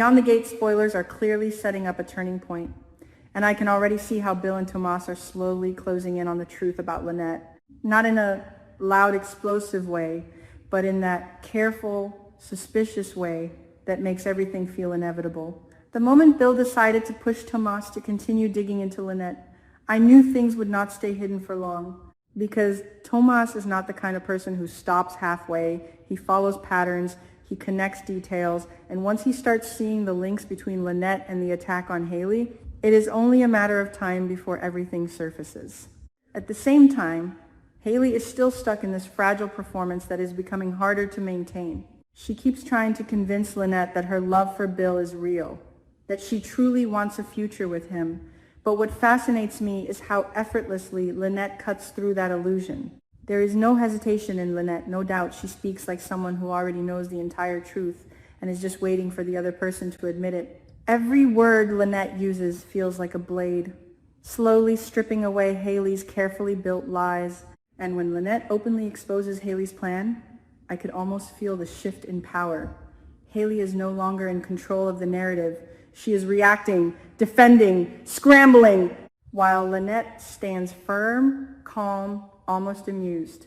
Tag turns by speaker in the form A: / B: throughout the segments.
A: Beyond the Gate spoilers are clearly setting up a turning point, and I can already see how Bill and Tomas are slowly closing in on the truth about Lynette. Not in a loud, explosive way, but in that careful, suspicious way that makes everything feel inevitable. The moment Bill decided to push Tomas to continue digging into Lynette, I knew things would not stay hidden for long, because Tomas is not the kind of person who stops halfway. He follows patterns, he connects details, and once he starts seeing the links between Lynette and the attack on Halyey, it is only a matter of time before everything surfaces. At the same time, Halyey is still stuck in this fragile performance that is becoming harder to maintain. She keeps trying to convince Lynette that her love for Bill is real, that she truly wants a future with him. But what fascinates me is how effortlessly Lynette cuts through that illusion. There is no hesitation in Lynette. No doubt she speaks like someone who already knows the entire truth and is just waiting for the other person to admit it. Every word Lynette uses feels like a blade, slowly stripping away Halyey's carefully built lies. And when Lynette openly exposes Halyey's plan, I could almost feel the shift in power. Halyey is no longer in control of the narrative. She is reacting, defending, scrambling, while Lynette stands firm, calm, almost amused.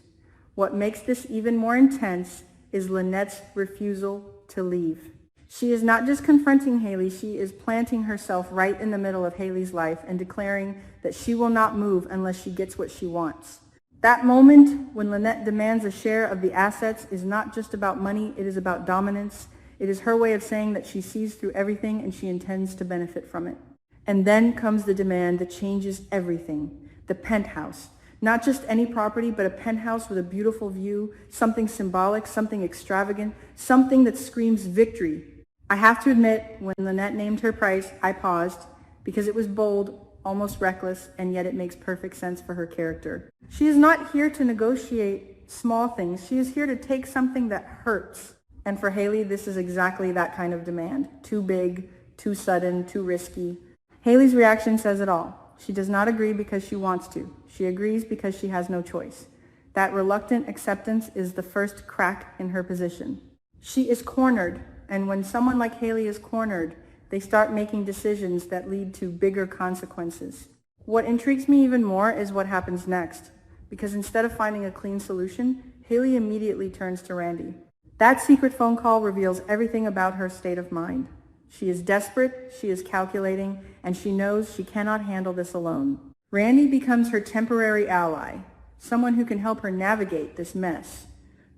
A: What makes this even more intense is Lynette's refusal to leave. She is not just confronting Halyey, she is planting herself right in the middle of Halyey's life and declaring that she will not move unless she gets what she wants. That moment when Lynette demands a share of the assets is not just about money, it is about dominance. It is her way of saying that she sees through everything and she intends to benefit from it. And then comes the demand that changes everything. The penthouse. Not just any property, but a penthouse with a beautiful view, something symbolic, something extravagant, something that screams victory. I have to admit, when Lynette named her price, I paused, because it was bold, almost reckless, and yet it makes perfect sense for her character. She is not here to negotiate small things. She is here to take something that hurts. And for Halyey, this is exactly that kind of demand. Too big, too sudden, too risky. Halyey's reaction says it all. She does not agree because she wants to. She agrees because she has no choice. That reluctant acceptance is the first crack in her position. She is cornered, and when someone like Halyey is cornered, they start making decisions that lead to bigger consequences. What intrigues me even more is what happens next, because instead of finding a clean solution, Halyey immediately turns to Randy. That secret phone call reveals everything about her state of mind. She is desperate, she is calculating, and she knows she cannot handle this alone. Randy becomes her temporary ally, someone who can help her navigate this mess.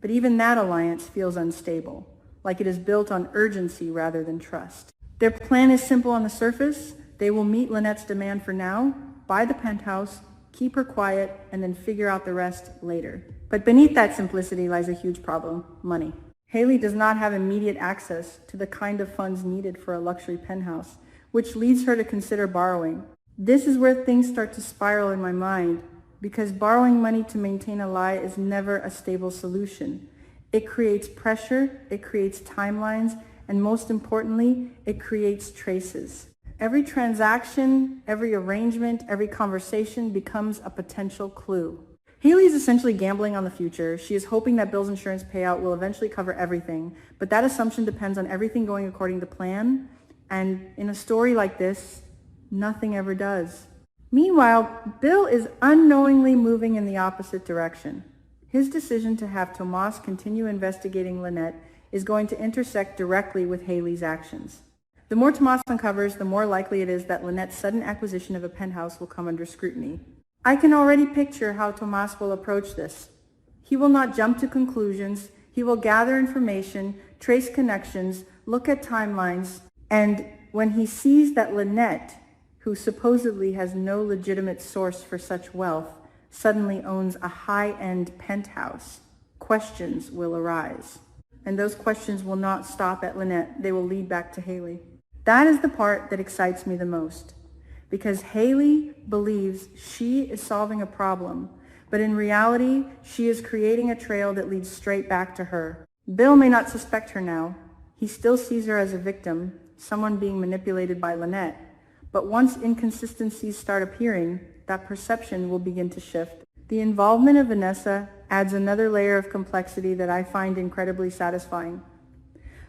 A: But even that alliance feels unstable, like it is built on urgency rather than trust. Their plan is simple on the surface. They will meet Lynette's demand for now, buy the penthouse, keep her quiet, and then figure out the rest later. But beneath that simplicity lies a huge problem: money. Halyey does not have immediate access to the kind of funds needed for a luxury penthouse, which leads her to consider borrowing. This is where things start to spiral in my mind, because borrowing money to maintain a lie is never a stable solution. It creates pressure, it creates timelines, and most importantly, it creates traces. Every transaction, every arrangement, every conversation becomes a potential clue. Halyey is essentially gambling on the future. She is hoping that Bill's insurance payout will eventually cover everything, but that assumption depends on everything going according to plan, and in a story like this, nothing ever does. Meanwhile, Bill is unknowingly moving in the opposite direction. His decision to have Tomas continue investigating Lynette is going to intersect directly with Halyey's actions. The more Tomas uncovers, the more likely it is that Lynette's sudden acquisition of a penthouse will come under scrutiny. I can already picture how Tomas will approach this. He will not jump to conclusions. He will gather information, trace connections, look at timelines, and when he sees that Lynette, who supposedly has no legitimate source for such wealth, suddenly owns a high-end penthouse, questions will arise. And those questions will not stop at Lynette. They will lead back to Halyey. That is the part that excites me the most, because Halyey believes she is solving a problem, but in reality, she is creating a trail that leads straight back to her. Bill may not suspect her now. He still sees her as a victim, someone being manipulated by Lynette. But once inconsistencies start appearing, that perception will begin to shift. The involvement of Vanessa adds another layer of complexity that I find incredibly satisfying.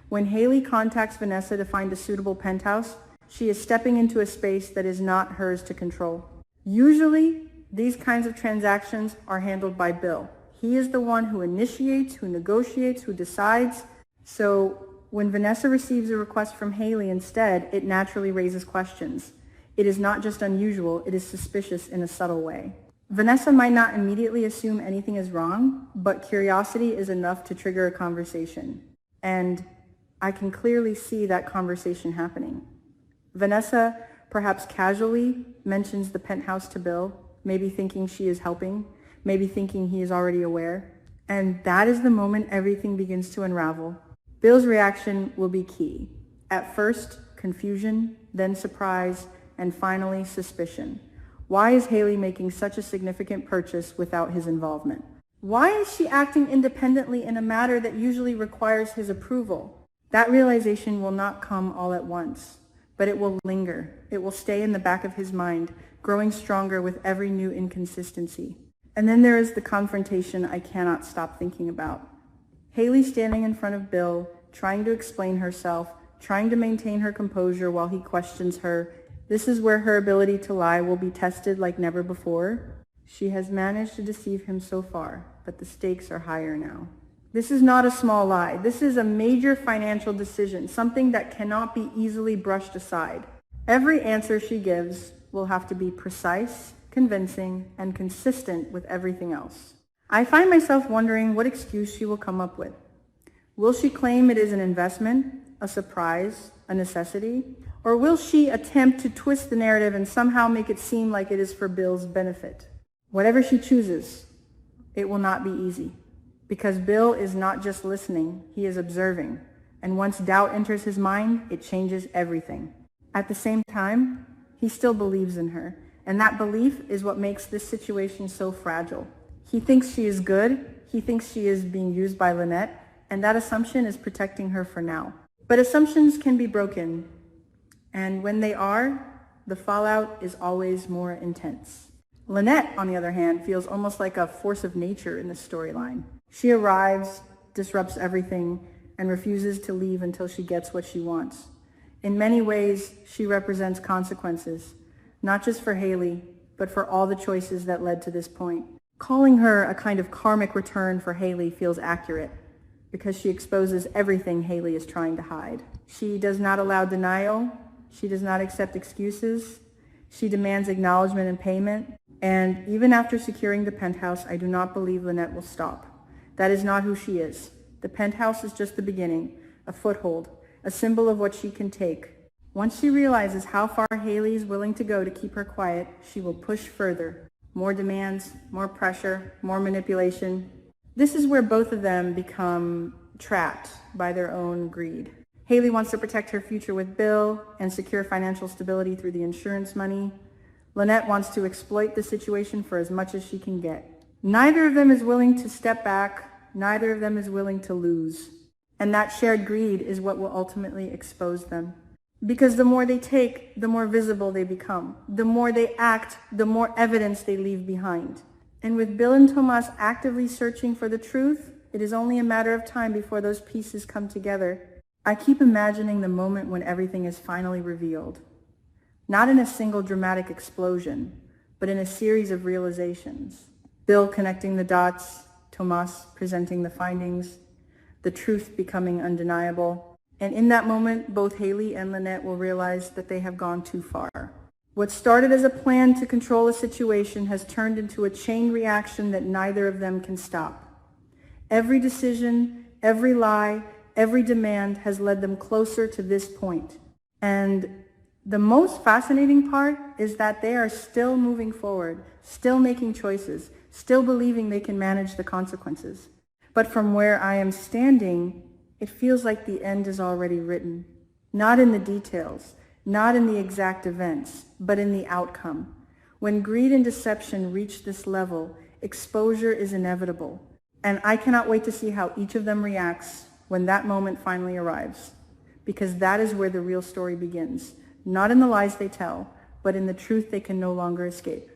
A: When Halyey contacts Vanessa to find a suitable penthouse, she is stepping into a space that is not hers to control. Usually, these kinds of transactions are handled by Bill. He is the one who initiates, who negotiates, who decides. So when Vanessa receives a request from Halyey instead, it naturally raises questions. It is not just unusual, it is suspicious in a subtle way. Vanessa might not immediately assume anything is wrong, but curiosity is enough to trigger a conversation. And I can clearly see that conversation happening. Vanessa, perhaps casually, mentions the penthouse to Bill, maybe thinking she is helping, maybe thinking he is already aware. And that is the moment everything begins to unravel. Bill's reaction will be key. At first, confusion, then surprise, and finally suspicion. Why is Halyey making such a significant purchase without his involvement? Why is she acting independently in a matter that usually requires his approval? That realization will not come all at once, but it will linger. It will stay in the back of his mind, growing stronger with every new inconsistency. And then there is the confrontation I cannot stop thinking about. Halyey standing in front of Bill, trying to explain herself, trying to maintain her composure while he questions her. This is where her ability to lie will be tested like never before. She has managed to deceive him so far, but the stakes are higher now. This is not a small lie. This is a major financial decision, something that cannot be easily brushed aside. Every answer she gives will have to be precise, convincing, and consistent with everything else. I find myself wondering what excuse she will come up with. Will she claim it is an investment, a surprise, a necessity? Or will she attempt to twist the narrative and somehow make it seem like it is for Bill's benefit? Whatever she chooses, it will not be easy. Because Bill is not just listening, he is observing. And once doubt enters his mind, it changes everything. At the same time, he still believes in her. And that belief is what makes this situation so fragile. He thinks she is good. He thinks she is being used by Lynette. And that assumption is protecting her for now. But assumptions can be broken. And when they are, the fallout is always more intense. Lynette, on the other hand, feels almost like a force of nature in this storyline. She arrives, disrupts everything, and refuses to leave until she gets what she wants. In many ways, she represents consequences, not just for Halyey, but for all the choices that led to this point. Calling her a kind of karmic return for Halyey feels accurate, because she exposes everything Halyey is trying to hide. She does not allow denial. She does not accept excuses. She demands acknowledgement and payment. And even after securing the penthouse, I do not believe Lynette will stop. That is not who she is. The penthouse is just the beginning, a foothold, a symbol of what she can take. Once she realizes how far Halyey is willing to go to keep her quiet, she will push further. More demands, more pressure, more manipulation. This is where both of them become trapped by their own greed. Halyey wants to protect her future with Bill and secure financial stability through the insurance money. Lynette wants to exploit the situation for as much as she can get. Neither of them is willing to step back. Neither of them is willing to lose. And that shared greed is what will ultimately expose them. Because the more they take, the more visible they become. The more they act, the more evidence they leave behind. And with Bill and Tomas actively searching for the truth, it is only a matter of time before those pieces come together. I keep imagining the moment when everything is finally revealed. Not in a single dramatic explosion, but in a series of realizations. Bill connecting the dots, Tomas presenting the findings, the truth becoming undeniable. And in that moment, both Halyey and Lynette will realize that they have gone too far. What started as a plan to control a situation has turned into a chain reaction that neither of them can stop. Every decision, every lie, every demand has led them closer to this point. And the most fascinating part is that they are still moving forward, still making choices, still believing they can manage the consequences. But from where I am standing, it feels like the end is already written. Not in the details, not in the exact events, but in the outcome. When greed and deception reach this level, exposure is inevitable. And I cannot wait to see how each of them reacts when that moment finally arrives. Because that is where the real story begins. Not in the lies they tell, but in the truth they can no longer escape.